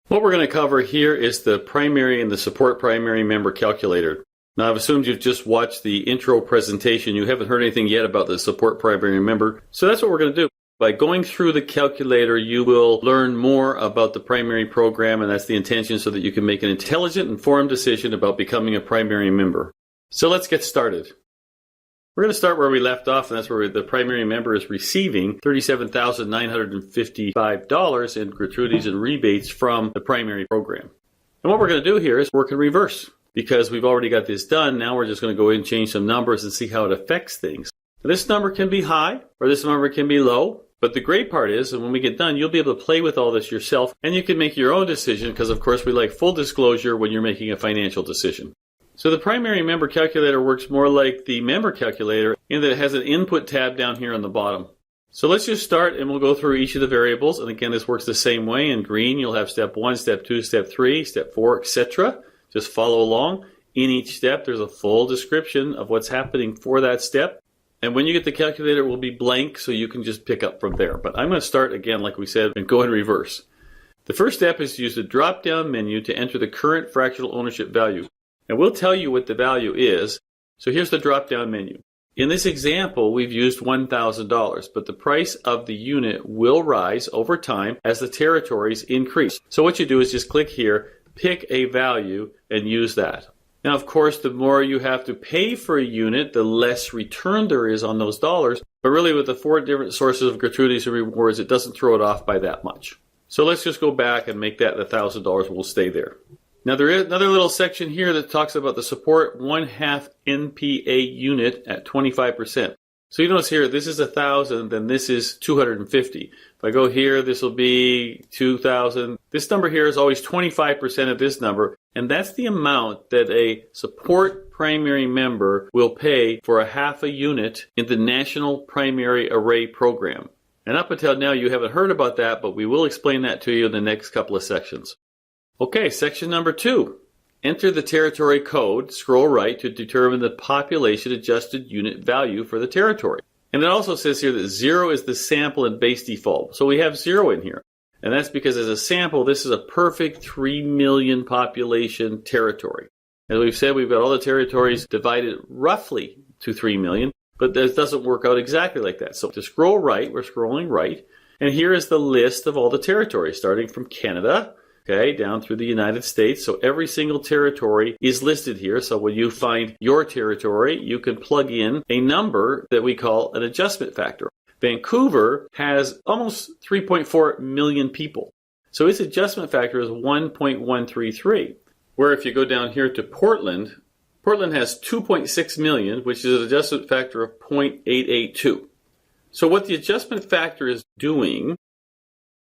What we're going to cover here is the primary and the support primary member calculator. Now, I've assumed you've just watched the intro presentation. You haven't heard anything yet about the support primary member. So that's what we're going to do. By going through the calculator, you will learn more about the primary program, and that's the intention so that you can make an intelligent, informed decision about becoming a primary member. So let's get started. We're going to start where we left off, and that's where the primary member is receiving $37,955 in gratuities and rebates from the primary program. And what we're going to do here is work in reverse. Because we've already got this done, now we're just going to go in and change some numbers and see how it affects things. This number can be high, or this number can be low. But the great part is, and when we get done, you'll be able to play with all this yourself, and you can make your own decision, because of course we like full disclosure when you're making a financial decision. So the primary member calculator works more like the member calculator in that it has an input tab down here on the bottom. So let's just start and we'll go through each of the variables. And again, this works the same way. In green, you'll have step 1, step 2, step 3, step 4, etc. Just follow along. In each step, there's a full description of what's happening for that step. And when you get the calculator, it will be blank, so you can just pick up from there. But I'm going to start again, like we said, and go in reverse. The first step is to use the drop-down menu to enter the current fractional ownership value. And we'll tell you what the value is. So here's the drop-down menu. In this example, we've used $1,000, but the price of the unit will rise over time as the territories increase. So what you do is just click here, pick a value, and use that. Now, of course, the more you have to pay for a unit, the less return there is on those dollars. But really, with the 4 different sources of gratuities and rewards, it doesn't throw it off by that much. So let's just go back and make that $1,000. We'll stay there. Now, there is another little section here that talks about the support 1/2 NPA unit at 25%. So you notice here, this is 1,000, then this is 250. If I go here, this will be 2,000. This number here is always 25% of this number, and that's the amount that a support primary member will pay for 1/2 a unit in the National Primary Array Program. And up until now, you haven't heard about that, but we will explain that to you in the next couple of sections. Okay, section number 2. Enter the territory code, scroll right to determine the population adjusted unit value for the territory. And it also says here that 0 is the sample and base default. So we have 0 in here. And that's because as a sample, this is a perfect 3 million population territory. As we've said, we've got all the territories divided roughly to 3 million, but this doesn't work out exactly like that. So to scroll right, we're scrolling right. And here is the list of all the territories, starting from Canada, okay, down through the United States. So every single territory is listed here. So when you find your territory, you can plug in a number that we call an adjustment factor. Vancouver has almost 3.4 million people. So its adjustment factor is 1.133. Where if you go down here to Portland, Portland has 2.6 million, which is an adjustment factor of 0.882. So what the adjustment factor is doing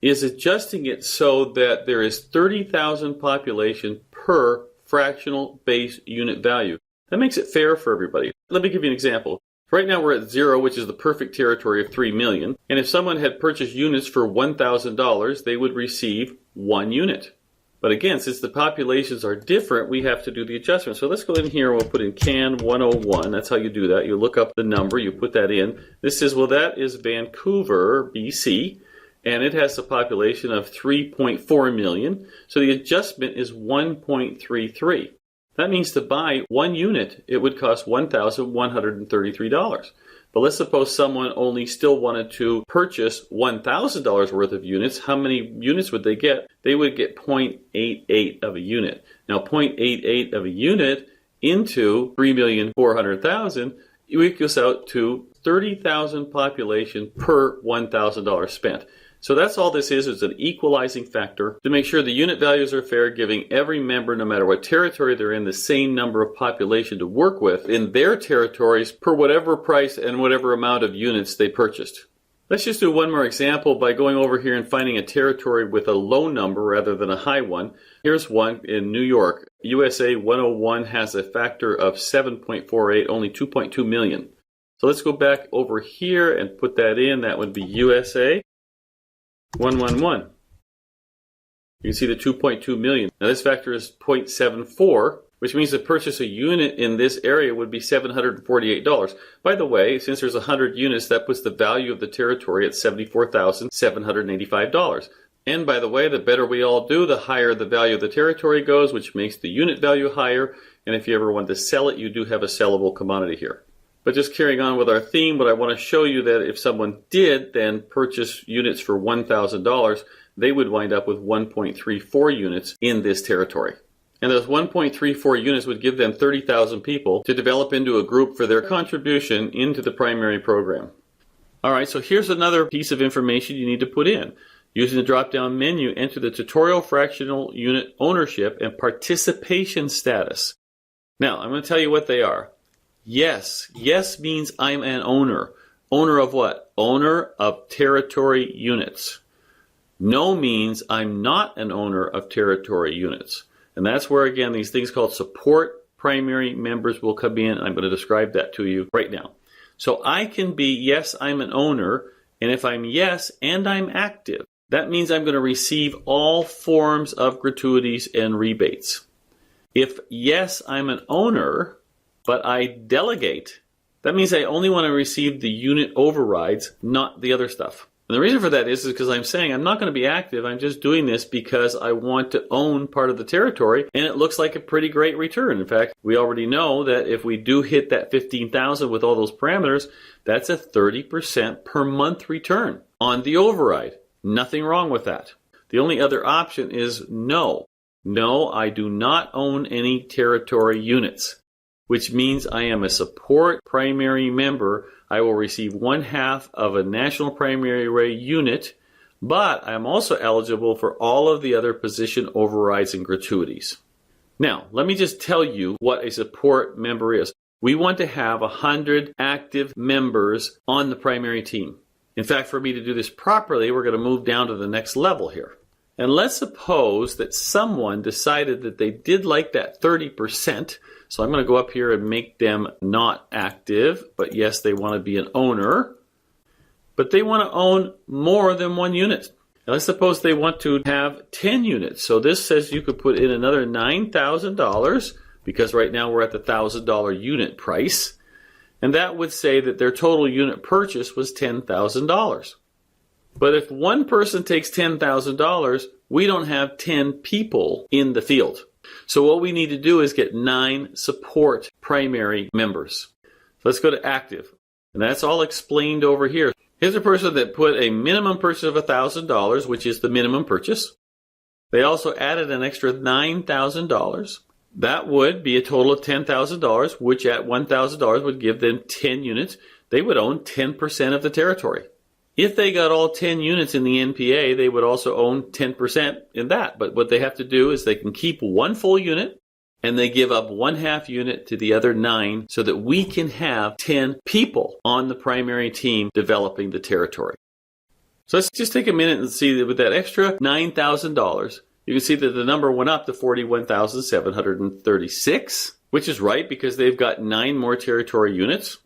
is adjusting it so that there is 30,000 population per fractional base unit value. That makes it fair for everybody. Let me give you an example. Right now we're at 0, which is the perfect territory of 3 million. And if someone had purchased units for $1,000, they would receive 1 unit. But again, since the populations are different, we have to do the adjustment. So let's go in here and we'll put in CAN 101. That's how you do that. You look up the number, you put that in. This says, well, that is Vancouver, BC. And it has a population of 3.4 million. So the adjustment is 1.33. That means to buy 1 unit, it would cost $1,133. But let's suppose someone only still wanted to purchase $1,000 worth of units. How many units would they get? They would get 0.88 of a unit. Now 0.88 of a unit into 3,400,000 equals out to 30,000 population per $1,000 spent. So that's all this is an equalizing factor to make sure the unit values are fair, giving every member, no matter what territory they're in, the same number of population to work with in their territories per whatever price and whatever amount of units they purchased. Let's just do one more example by going over here and finding a territory with a low number rather than a high one. Here's one in New York. USA 101 has a factor of 7.48, only 2.2 million. So let's go back over here and put that in. That would be USA 111. You can see the 2.2 million. Now this factor is 0.74, which means to purchase a unit in this area would be $748. By the way, since there's 100 units, that puts the value of the territory at $74,785. And by the way, the better we all do, the higher the value of the territory goes, which makes the unit value higher. And if you ever want to sell it, you do have a sellable commodity here. But just carrying on with our theme, what I want to show you that if someone did then purchase units for $1,000, they would wind up with 1.34 units in this territory. And those 1.34 units would give them 30,000 people to develop into a group for their contribution into the primary program. All right, so here's another piece of information you need to put in. Using the drop-down menu, enter the tutorial fractional unit ownership and participation status. Now, I'm going to tell you what they are. Yes. Yes means I'm an owner. Owner of what? Owner of territory units. No means I'm not an owner of territory units. And that's where, again, these things called support primary members will come in. I'm going to describe that to you right now. So I can be, yes, I'm an owner. And if I'm yes and I'm active, that means I'm going to receive all forms of gratuities and rebates. If yes, I'm an owner, but I delegate, that means I only want to receive the unit overrides, not the other stuff. And the reason for that is because I'm saying I'm not going to be active. I'm just doing this because I want to own part of the territory, and it looks like a pretty great return. In fact, we already know that if we do hit that 15,000 with all those parameters, that's a 30% per month return on the override. Nothing wrong with that. The only other option is no. No, I do not own any territory units, which means I am a support primary member. I will receive 1/2 of a national primary array unit, but I am also eligible for all of the other position overrides and gratuities. Now, let me just tell you what a support member is. We want to have 100 active members on the primary team. In fact, for me to do this properly, we're going to move down to the next level here. And let's suppose that someone decided that they did like that 30%. So I'm going to go up here and make them not active, but yes, they want to be an owner. But they want to own more than one unit. And let's suppose they want to have 10 units. So this says you could put in another $9,000 because right now we're at the $1,000 unit price. And that would say that their total unit purchase was $10,000. But if one person takes $10,000, we don't have 10 people in the field. So what we need to do is get 9 support primary members. So let's go to active. And that's all explained over here. Here's a person that put a minimum purchase of $1,000, which is the minimum purchase. They also added an extra $9,000. That would be a total of $10,000, which at $1,000 would give them 10 units. They would own 10% of the territory. If they got all 10 units in the NPA, they would also own 10% in that. But what they have to do is they can keep one full unit and they give up 1/2 unit to the other 9 so that we can have 10 people on the primary team developing the territory. So let's just take a minute and see that with that extra $9,000, you can see that the number went up to $41,736, which is right because they've got 9 more territory units.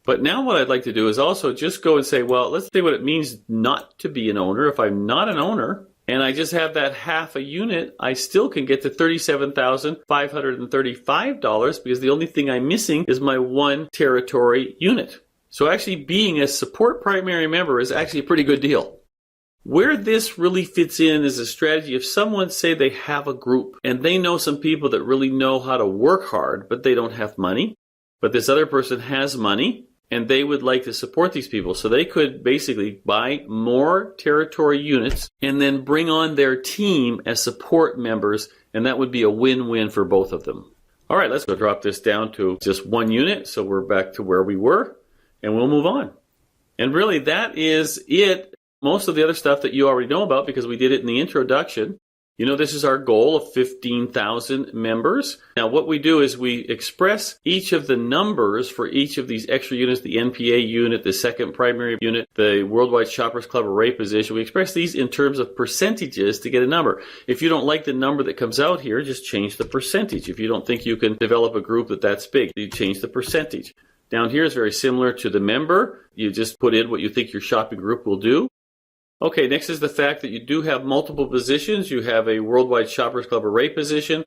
But now what I'd like to do is also just go and say, well, let's see what it means not to be an owner. If I'm not an owner and I just have that 1/2 a unit, I still can get to $37,535 because the only thing I'm missing is my 1 territory unit. So actually being a support primary member is actually a pretty good deal. Where this really fits in is a strategy. If someone say they have a group and they know some people that really know how to work hard, but they don't have money, but this other person has money and they would like to support these people. So they could basically buy more territory units and then bring on their team as support members, and that would be a win-win for both of them. All right, let's go drop this down to just 1 unit. So we're back to where we were and we'll move on. And really that is it. Most of the other stuff that you already know about because we did it in the introduction. You know, this is our goal of 15,000 members. Now, what we do is we express each of the numbers for each of these extra units, the NPA unit, the second primary unit, the Worldwide Shoppers Club array position. We express these in terms of percentages to get a number. If you don't like the number that comes out here, just change the percentage. If you don't think you can develop a group that's big, you change the percentage. Down here is very similar to the member. You just put in what you think your shopping group will do. Okay, next is the fact that you do have multiple positions. You have a Worldwide Shoppers Club array position.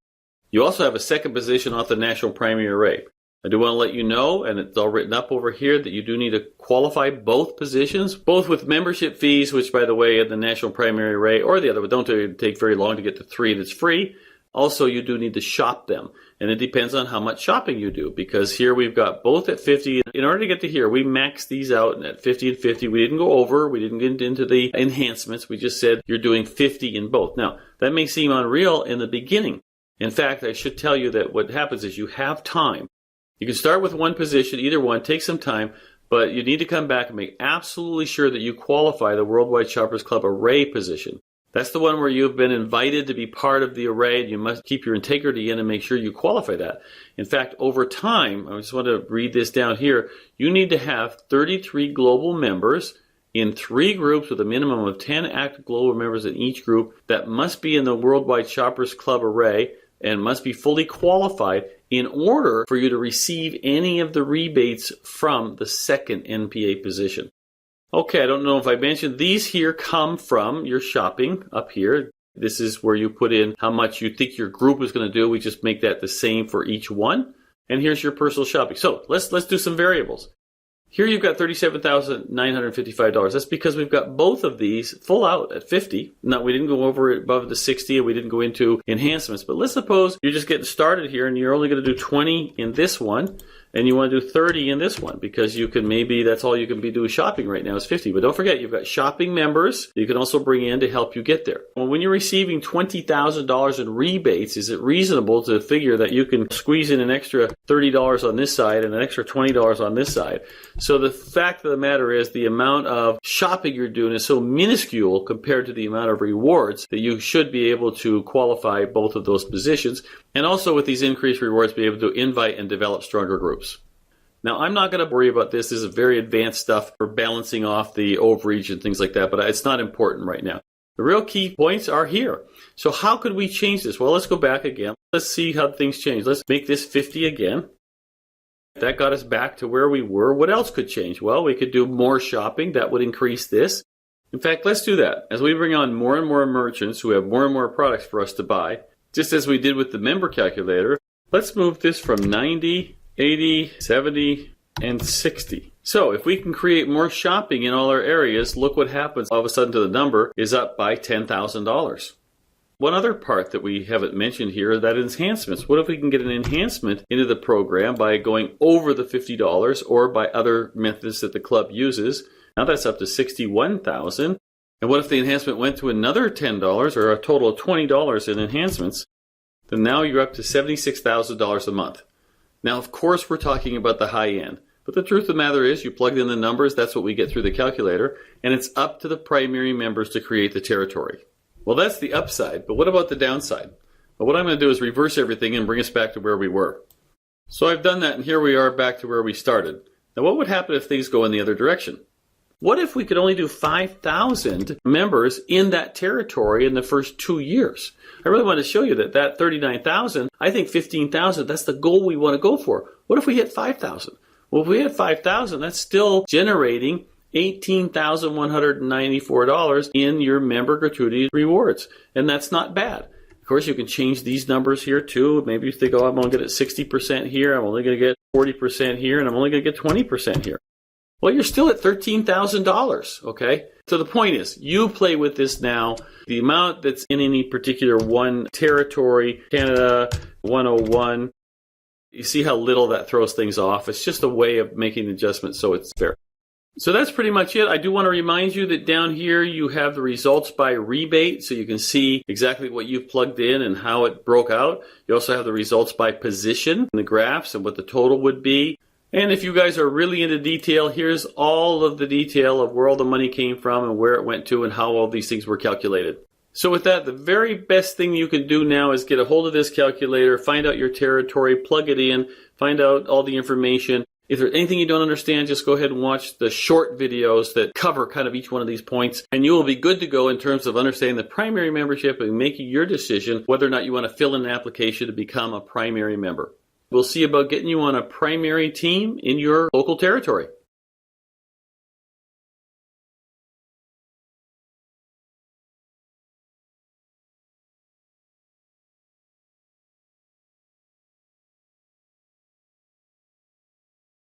You also have a second position off the National Primary Array. I do want to let you know, and it's all written up over here, that you do need to qualify both positions, both with membership fees, which, by the way, at the National Primary Array or the other, but don't take very long to get to 3 that's free. Also, you do need to shop them, and it depends on how much shopping you do, because here we've got both at 50. In order to get to here, we maxed these out at 50 and 50. We didn't go over. We didn't get into the enhancements. We just said you're doing 50 in both. Now, that may seem unreal in the beginning. In fact, I should tell you that what happens is you have time. You can start with one position, either one, take some time, but you need to come back and make absolutely sure that you qualify the Worldwide Shoppers Club Array position. That's the one where you've been invited to be part of the array, and you must keep your integrity in and make sure you qualify that. In fact, over time, I just want to read this down here, you need to have 33 global members in 3 groups with a minimum of 10 active global members in each group that must be in the Worldwide Shoppers Club Array and must be fully qualified in order for you to receive any of the rebates from the second NPA position. Okay, I don't know if I mentioned, these here come from your shopping up here. This is where you put in how much you think your group is going to do. We just make that the same for each one. And here's your personal shopping. So let's do some variables. Here you've got $37,955. That's because we've got both of these full out at 50. Now, we didn't go over it above the 60, and we didn't go into enhancements. But let's suppose you're just getting started here, and you're only going to do 20 in this one, and you want to do 30 in this one, because you can that's all you can be doing shopping right now is 50. But don't forget, you've got shopping members you can also bring in to help you get there. Well, when you're receiving $20,000 in rebates, is it reasonable to figure that you can squeeze in an extra $30 on this side and an extra $20 on this side? So the fact of the matter is the amount of shopping you're doing is so minuscule compared to the amount of rewards that you should be able to qualify both of those positions. And also with these increased rewards, be able to invite and develop stronger groups. Now, I'm not going to worry about this. This is very advanced stuff for balancing off the overage and things like that, but it's not important right now. The real key points are here. So how could we change this? Well, let's go back again. Let's see how things change. Let's make this 50 again. That got us back to where we were. What else could change? Well, we could do more shopping. That would increase this. In fact, let's do that. As we bring on more and more merchants who have more and more products for us to buy, just as we did with the member calculator, let's move this from 90, 80, 70, and 60. So if we can create more shopping in all our areas, look what happens. All of a sudden the number is up by $10,000. One other part that we haven't mentioned here is that enhancements. What if we can get an enhancement into the program by going over the $50 or by other methods that the club uses? Now that's up to $61,000. And what if the enhancement went to another $10 or a total of $20 in enhancements? Then now you're up to $76,000 a month. Now, of course, we're talking about the high end. But the truth of the matter is, you plugged in the numbers, that's what we get through the calculator, and it's up to the primary members to create the territory. Well, that's the upside, but what about the downside? Well, what I'm going to do is reverse everything and bring us back to where we were. So I've done that, and here we are back to where we started. Now, what would happen if things go in the other direction? What if we could only do 5,000 members in that territory in the first 2 years? I really want to show you that 39,000, I think 15,000, that's the goal we want to go for. What if we hit 5,000? Well, if we hit 5,000, that's still generating $18,194 in your member gratuity rewards. And that's not bad. Of course, you can change these numbers here too. Maybe you think, oh, I'm only going to get 60% here, I'm only going to get 40% here, and I'm only going to get 20% here. Well, you're still at $13,000, okay? So the point is, you play with this now. The amount that's in any particular one territory, Canada, 101, you see how little that throws things off. It's just a way of making adjustments so it's fair. So that's pretty much it. I do want to remind you that down here you have the results by rebate, so you can see exactly what you've plugged in and how it broke out. You also have the results by position in the graphs and what the total would be. And if you guys are really into detail, here's all of the detail of where all the money came from and where it went to and how all these things were calculated. So with that, the very best thing you can do now is get a hold of this calculator, find out your territory, plug it in, find out all the information. If there's anything you don't understand, just go ahead and watch the short videos that cover kind of each one of these points, and you will be good to go in terms of understanding the primary membership and making your decision whether or not you want to fill in an application to become a primary member. We'll see about getting you on a primary team in your local territory.